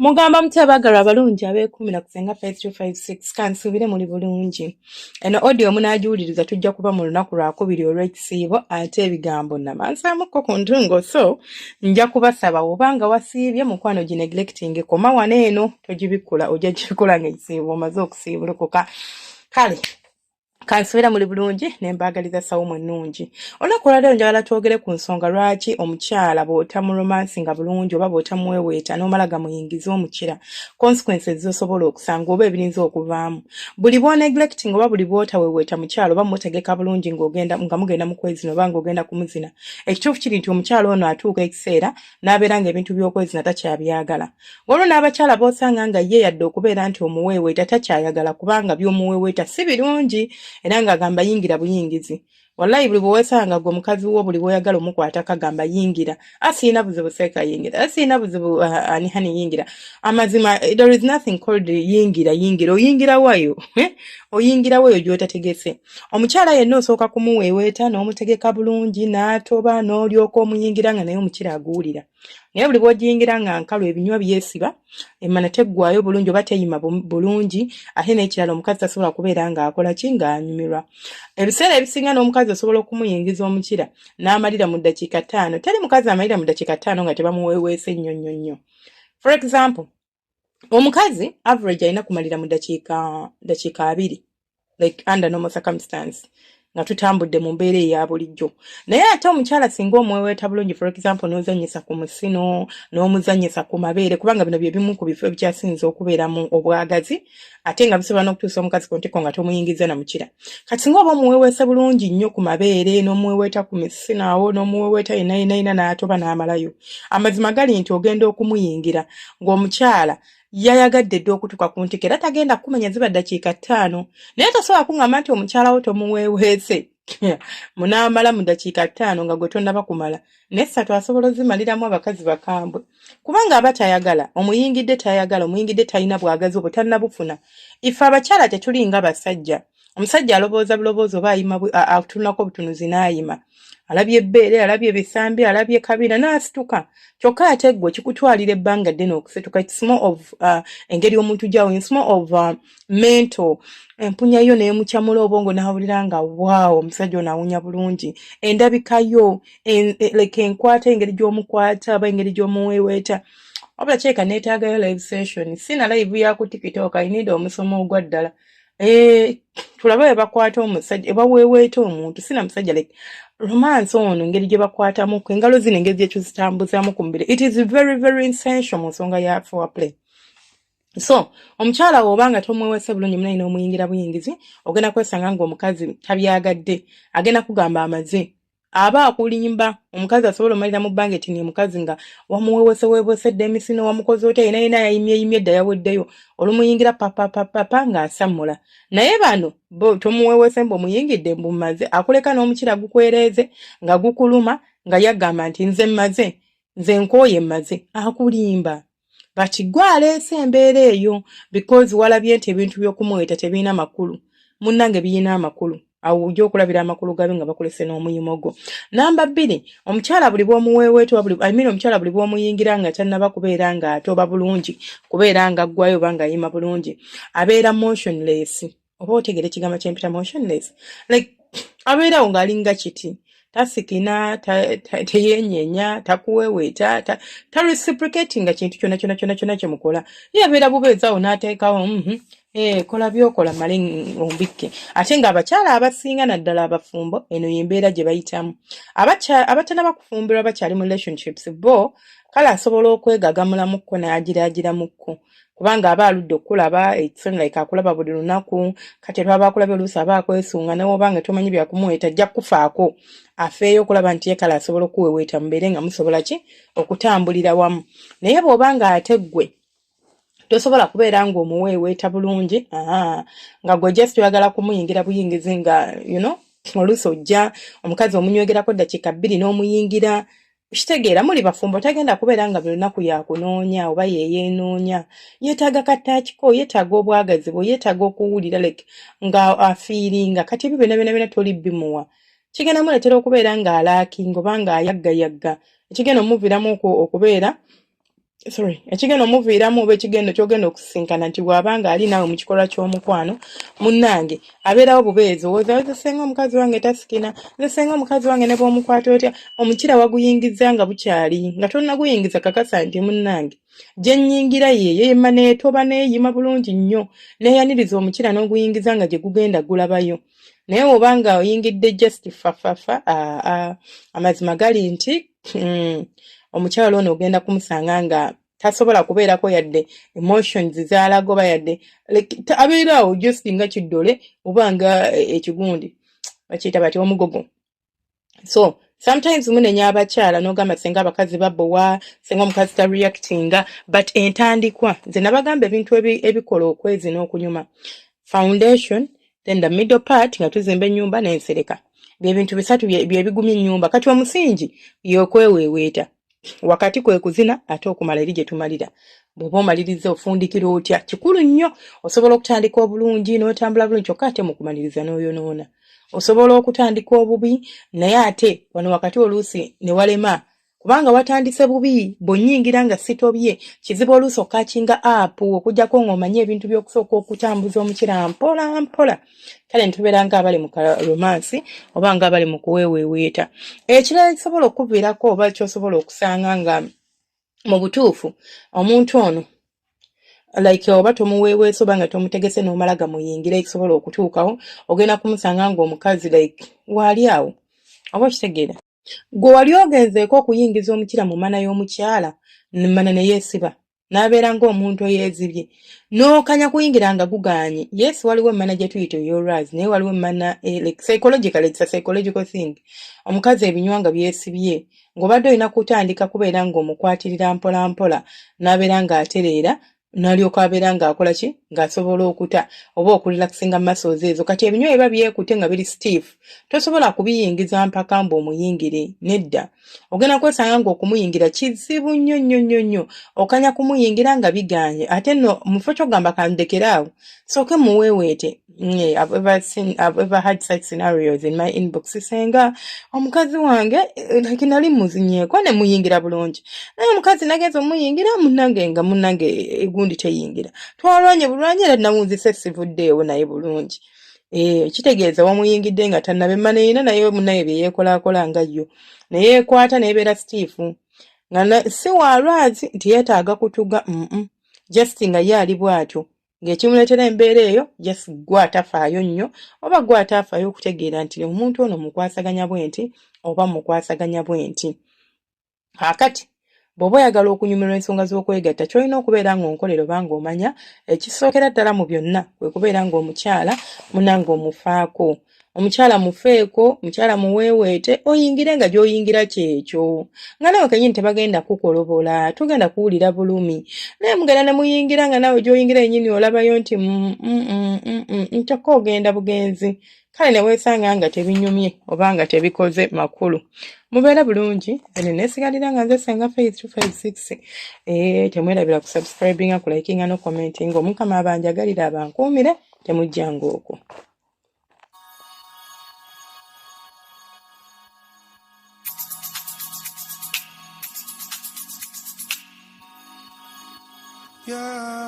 Mugamba mutabagalwa abalungi abeekumira kusenga 5256 kansubire muli bulungi. Eno audio munagiwuliriza tujja kuba mu lunaku lwakubiri olw'ekisiibo ate ebigambo namansaamuko ku ntungo so nja kubasaba obanga wasiibye mukwano gi neglecting koma wano eno togibikula ojja gibikula ng'ekisiibo omaze okusiibulukuka. Kale kansubira muli bulungi nembagaliza sawumu ennungi. Olunaku lwaleero njagala twogere ku nsonga lwaki omukyala bw'otamuromansi nga bulungi oba bw'otamuweweeta n'omala gamuyingiza omukira consequences z'osobola okusanga oba ebirinza okuvaamu. Buli bw'oneglecting oba buli bw'otaweweeta mukyala oba mutegeka bulungi nga mugenda mu kwezina oba ng'ogenda kumuzina. Ekituufu kiri nti omukyala ono atuuka ekiseera n'abeera ng'ebintu by'okwezina takyabyagala. Waliwo n'abakyala b'osanga nga ye yadde okubeera nti omuweweeta takyayagala kubanga by'omuweweeta si birungi. Era ng'agamba yingira buyingizi. Wallahi buli bw'owesanga gwe mukazi wo buli bw'oyagala omukwata kagamba yingira. Asiina buzibu seeka yingira. Asiina buzibu hani yingira. Amazima, there is nothing called yingira. Oyingira wayo. Oyingira wayo gy'otategese. Omukyala yenna osooka kumuweeweeta n'omutegeka bulungi n'atoba n'olyoka omuyingira nga naye omukira aguwulira. Naye buli bw'ogiyingira nga nkalu ebinywa byesiba emmana teggwayo bulungi oba teyima bulungi ate n'ekirala omukazi tasobola kubeera ng'akola ki ng'anyumirwa. Ebiseera ebisinga n'omukazi osobola okumuyingiza omukira n'amalira mu ddakiika 5. Teri mukazi amalira mu ddakiika 5 nga tebamuweeweese nnyo. For example, omukazi average alina kumalira mu ddakiika 2 like under normal circumstance nga tutambudde mu mbeera eya bulijjo. Naye ate omukyala singa omuweweeta bulungi, for example n'ozannyisa ku musino n'omuzannyisa ku mabeere kubanga bino bye bimu ku bifo ebikyasinza okubeeramu obwagazi ate nga bisobola n'okutuusa omukazi ku ntiko nga tomuyingiza na mukira. Kati singa oba omuweweese bulungi nnyo ku mabeere n'omuweweeta ku misino awo n'omuweweeta yenna n'atoba n'amalayo, amazima gali nti ogenda okumuyingira ng'omukyala yayagadde dde okutuuka ku ntiko era tagenda kumenya ziba ddakiika 5. Naye tasobola kuŋŋamba nti omukyala wo tomuweeweese munaamala mu ddakiika 5 nga gwe tonnaba kumala. Naye 3 asobola ozimaliramu abakazi bakambwe kubanga aba tayagala, omuyingidde tayagala, omuyingidde talina bwagazi obwo tannabufuna. Ife abakyala tetulinga basajja. Omusajja alobooza buloboozi oba atunako obutunuzi n'ayima. Alabye ebbeere, alabye ebisambi, alabye kabira n'asituka. Kyokka ate gwe kikutwalira ebbanga ddene okusituka. It's more of engeri omuntu gyawo, it's more of mental. Empunya yo n'emukyamula obwongo n'awulira nga waawo omusajja ono awunya bulungi. Endabika yo, like enkwata engeri gy'omukwata oba engeri gy'omuweeweeta. Wabula kyeka neetaagayo live session. Sina live ya ku TikTok, I need omusomo ogwa ddala. Tulabe bwe bakwata omusajja, baweeweeta omuntu, sina musajja like romance ono engeri gye bakwatamu engalo zino engeri gye tuzitambuzaamu ku mubiri. It is very, very essential mu nsonga ya foreplay. So, omukyala w'obanga tomweweese bulungi munayi n'omuyingira buyingizi, ogenda kwesanga ng'omukazi tabyagadde, agenda kugamba amaze. Aba akulimba, omukazi asobola omalira mu bbanga eti ni mukazi nga wamuweeweesedde emisino wamukoze otya yenna yayimye edda yaweddeyo olumuyingira papa ng'asammula. Naye bano bo tomuweeweese mb'omuyingidde mbumaze akuleka n'omukira gukwereeze nga gukuluma nga yagamba nti nze mmaze nze nkooye mmaze akulimba. Bati gwe aleese embeera eyo because walabye nti ebintu by'okumuweeta tebirina makulu. Munnange birina amakulu. Awo ujja okulabira amakulu gabe nga bakolese n'omuyimo gwo. Namba 2, omukyala buli bw'omuweeweeta omukyala buli bw'omuyingira nga tannaba kubeera nga atoba bulungi, kubeera nga aggwayo oba nga ayima bulungi, abeera motionless. Oba otegere ekigambo ky'empita motionless? Like abeerawo ng'alinga kiti. Tasikina, teyenyenya, takuweeweeta, tareciprocating nga kintu kyonna kye mukola. Ye abeera bubeezaawo n'ateekawo kola byokola male ombikke. Ate ng'abakyala abasinga naddala abafumbo eno y'embeera gye bayitamu. Abatannaba kufumbirwa bakyali mu relationships bo kale asobola okwegagamulamuko n'agiraagiramukko kubanga aba aludde okulaba like akulaba buli lunaku kati twaba akulabye oluusi aba akwesunga nawe obanga tomanyi byakumuweeta ajja kufaako afeeyo okulaba nti ye kale asobola okuweeweeta mubeere nga musobola ki okutambulira wamu. Naye bw'obanga ate ggwe tosobola kubeera ng'omuweeweeta bulungi nga gwe just oyagala kumuyingira buyingizi nga oluusi ojja omukazi omunywegerako ddakiika 2 n'omuyingira kitegeera muli bafumbo tagenda kubeera nga buli lunaku yakunoonya oba yeenoonya. Yeetaaga kattaakiko, yeetaaga obwagazi bwe, yeetaaga okuwulira like nga afiiringa kati ebyo byonna toli bimuwa. Kigenda muleetera okubeera ng'alaakinga oba ng'ayaggayagga ekigenda omuviiramu okubeera ekigenda omuviiramu oba ekigendo kyogenda okusinkana nti bw'abanga ali naawe mu kikolwa ky'omukwano munnange abeerawo bubeezi owooza nze senga omukazi wange tasikina nze senga omukazi wange ne bw'omukwata otya omukira waguyingiza nga bukyali nga tonnaguyingiza kakasa nti munnange gye nnyingira yeeyo yemma neetoba neeyima bulungi nnyo neeyaniriza omukira n'oguyingiza nga gye gugenda gulabayo naye obanga oyingidde just fafafa amazima gali nti omukyala ono ogenda kumusanga nga tasobola kubeerako yadde emotions zaalagoba yadde abeeraawo just nga kiddole oba nga ekigundi bakiyita bati omugogo. So sometimes munenya abakyala n'ogamba senga abakazi babowa senga omukazi ta reactinga but entandikwa nze nabagamba ebintu ebikola okwezi n'okunyuma foundation then the middle part nga tuzimba ennyumba n'ensereka byebintu bisatu byebigumya ennyumba kati omusingi y'okweweeweeta wakati kwe kuzina ate okumala eri gye tumalira bw'oba omaliriza ofundikira otya kikulu nnyo osobola okutandika obulungi n'otambula bulungi kyokka ate mu kumaliriza n'oyonoona osobola okutandika obubi naye ate wano wakati oluusi ne walema kubanga watandise bubi bw'onnyingira nga sitobye kizibu oluusi okakinga apu okujjako ng'omanye ebintu by'okusooka okutambuza omukira mpola mpola kale ntubeera ng'abali mu romansi oba ng'abali mu kuweeweeweeta ekirala kisobola okuviirako oba kyosobola okusanga nga mu butuufu omuntu ono like oba tomuweeweesa oba nga tomutegese n'omala gamuyingira ekisobola okutuukawo ogenda kumusanga ng'omukazi like waali awo oba okitegeera gwe wali ogenzeeko okuyingiza omukira mu mana y'omukyala mana ne yeesiba n'abeera ng'omuntu eyeezibye n'okanya kuyingira nga gugaanye yes waliwo emmana gye tuyita yours naye waliwo emmana like psychological it's a psychological thing omukazi ebinywa nga byesibye ng'obadde olina kutandika kubeera ng'omukwatirira mpola mpola n'abeera ng'atereera n'alyoka abeera ng'akola ki ng'asobola okuta oba okurelaxinga muscles ezo kati ebinywa biba byekute nga biri stiff tosobola kubiyingiza mpaka mb'omuyingire nedda ogenda kwesanga ng'okumuyingira kizibu nnyo nnyo nnyo nnyo okanya kumuyingira nga bigaanye ate nno mufo kyogamba kandekeraawo sooke muweeweete I've ever had such scenarios in my inbox senga omukazi wange like nali muzinyeeko ne muyingira bulungi naye omukazi nagenza omuyingira munnange egundi teyingira twalwanye bulwanye era nawunzise sivuddeewo naye bulungi kitegeeza wamuyingidde nga tannabemma neyina naye munnaye bye yeekolaakola nga yo naye yeekwata neebeera stiifu nga si walwazi nti yeetaaga kutuga just nga ye ali bw'atyo ng'ekimuleetera embeera eyo just gwe atafaayo nnyo oba gwe atafaayo okutegeera nti omuntu ono mukwasaganya bwe nti oba mukwasaganya bwe nti akati bw'oba oyagala okunyumirwa ensonga z'okwegatta ky'olina okubeera ng'onkolera oba ng'omanya ekisookera ddala mu byonna kwe kubeera ng'omukyala munange omufaako omukyala mufeeko omukyala muweeweete oyingire nga gy'oyingira kyekyo nga nawe kenyini tebagenda kukolobola tugenda kuwulira bulumi naye mugenda ne muyingira nga nawe gy'oyingira yennyini olabayo nti nkyokka ogenda bugenzi kale ne weesanga nga tebinyumye oba nga tebikoze makulu mubeera bulungi ene neesigalira nga nze Senga Faith 256 temwerabira kusubscribinga kulikinga no commentinga omukama abanjagalira abankuumire temujjanga okwo. Yeah.